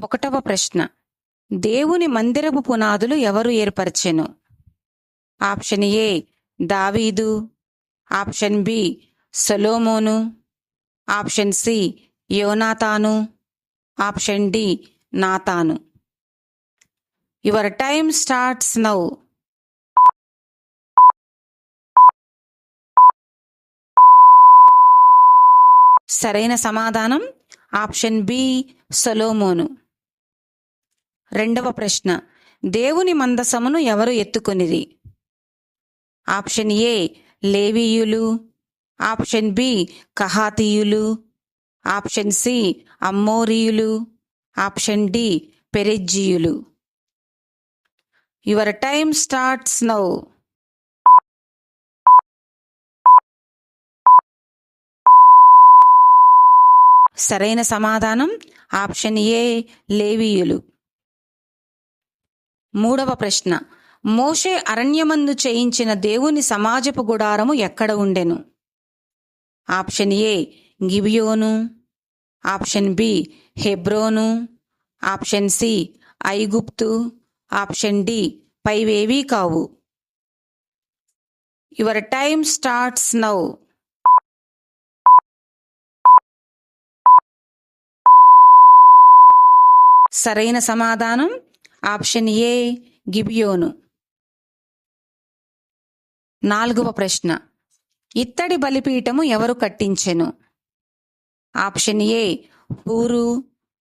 ఒకటవ ప్రశ్న, దేవుని మందిరపు పునాదులు ఎవరు ఏర్పరచెను? ఆప్షన్ ఏ దావీదు, ఆప్షన్ బి సొలొమోను, ఆప్షన్ సి యోనాతాను, ఆప్షన్ డి నాతాను. Your time starts now. సరైన సమాధానం ఆప్షన్ బి సొలొమోను. రెండవ ప్రశ్న, దేవుని మందసమును ఎవరు ఎత్తుకొనిరి? ఆప్షన్ ఏ లేవీయులు, ఆప్షన్ బి కహాతీయులు, ఆప్షన్ సి అమ్మోరీయులు, ఆప్షన్ డి పెరెజ్జీయులు. Your time starts now. సరైన సమాధానం ఆప్షన్ ఏ లేవీయులు. మూడవ ప్రశ్న, మోషే అరణ్యమందు చేయించిన దేవుని సమాజపు గుడారము ఎక్కడ ఉండెను? ఆప్షన్ ఏ గిబియోను, ఆప్షన్ బి హెబ్రోను, ఆప్షన్ సి ఐగుప్తు, ఆప్షన్ డి పైవేవీ కావు. Your time starts now. సరైన సమాధానం ఆప్షన్ ఏ గిబియోను. నాలుగవ ప్రశ్న, ఇత్తడి బలిపీఠము ఎవరు కట్టించెను? ఆప్షన్ ఏ హూరు,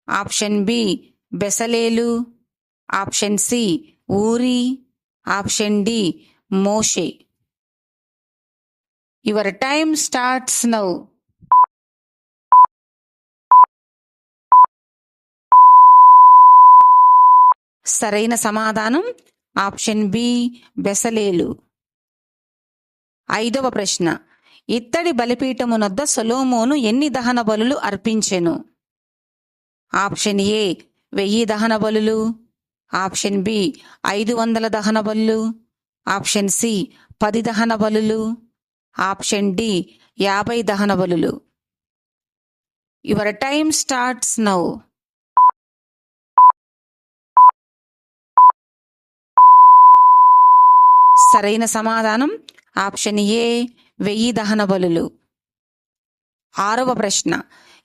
ఆప్షన్ బి బెసలేలు, ఆప్షన్ సి ఊరి, ఆప్షన్ డి మోషే. Your time starts now. సరైన సమాధానం ఆప్షన్ బి బెసలేలు. ఐదవ ప్రశ్న, ఇత్తడి బలిపీఠమునొద్ద సొలొమోను ఎన్ని దహన బలులు అర్పించెను? ఆప్షన్ ఏ 1000 దహన బలులు, ఆప్షన్ బి 500 దహన బలులు, ఆప్షన్ సి 10 దహన బలులు, ఆప్షన్ డి 50 దహన బలులు. Your time starts now. సరైన సమాధానం ఆప్షన్ ఏ 1000 దహన బలులు. ఆరవ ప్రశ్న,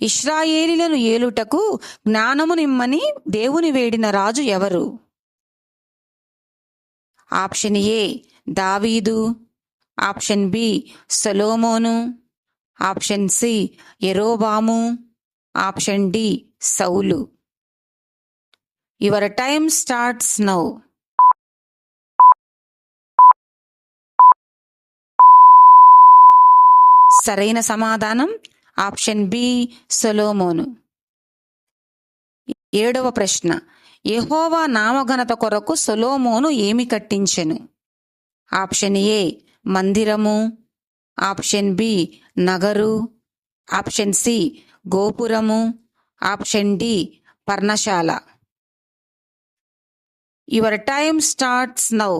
ఇశ్రాయేలీలను ఏలుటకు జ్ఞానము నిమ్మని దేవుని వేడిన రాజు ఎవరు? ఆప్షన్ ఏ దావీదు, ఆప్షన్ బి సొలొమోను, ఆప్షన్ సి యెరోబాము, ఆప్షన్ డి సౌలు. Your time starts now. సరైన సమాధానం ఆప్షన్ బి సొలొమోను. ఏడవ ప్రశ్న, యెహోవా నామఘనత కొరకు సొలొమోను ఏమి కట్టించెను? ఆప్షన్ ఏ మందిరము, ఆప్షన్ బి నగరు, ఆప్షన్ సి గోపురము, ఆప్షన్ డి పర్ణశాల. Your time starts now.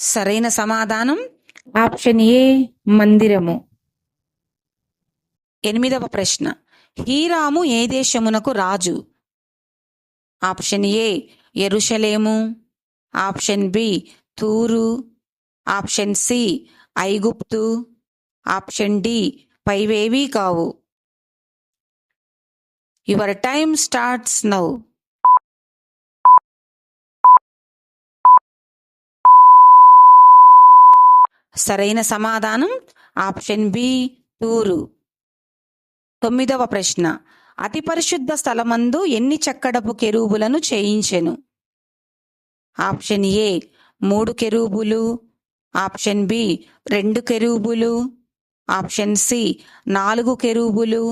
సరైన సమాధానం ఆప్షన్ ఏ మందిరము. ఎనిమిదవ ప్రశ్న, హీరాము ఏ దేశమునకు రాజు? ఆప్షన్ ఏ యెరూషలేము, ఆప్షన్ బి తూరు, ఆప్షన్ సి ఐగుప్తు, ఆప్షన్ డి పైవేవీ కావు. Your time starts now. సరైన సమాధానం ఆప్షన్ బి తూరు. తొమ్మిదవ ప్రశ్న, అతి పరిశుద్ధ స్థలమందు ఎన్ని చక్కడపు కెరూబులను చేయించెను? ఆప్షన్ ఏ 3 కెరూబులు, ఆప్షన్ బి 2 కెరూబులు, ఆప్షన్ సి 4 కెరూబులు,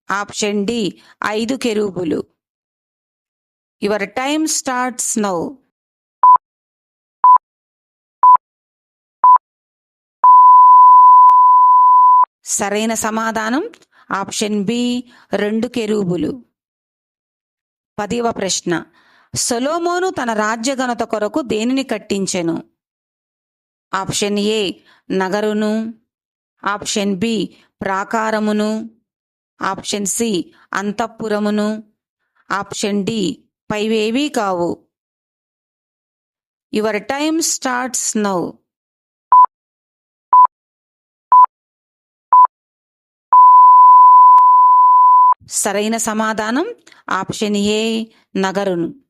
ఆప్షన్ డి 5 కెరూబులు. Your time starts now. సరైన సమాధానం ఆప్షన్ బి 2 కెరూబులు. 10వ ప్రశ్న, సొలొమోను తన రాజ్యఘనత కొరకు దేనిని కట్టించెను? ఆప్షన్ ఏ నగరును, ఆప్షన్ బి ప్రాకారమును, ఆప్షన్ సి అంతఃపురమును, ఆప్షన్ డి పైవేవీ కావు. Your time starts now. సరైన సమాధానం ఆప్షన్ ఏ నగరును.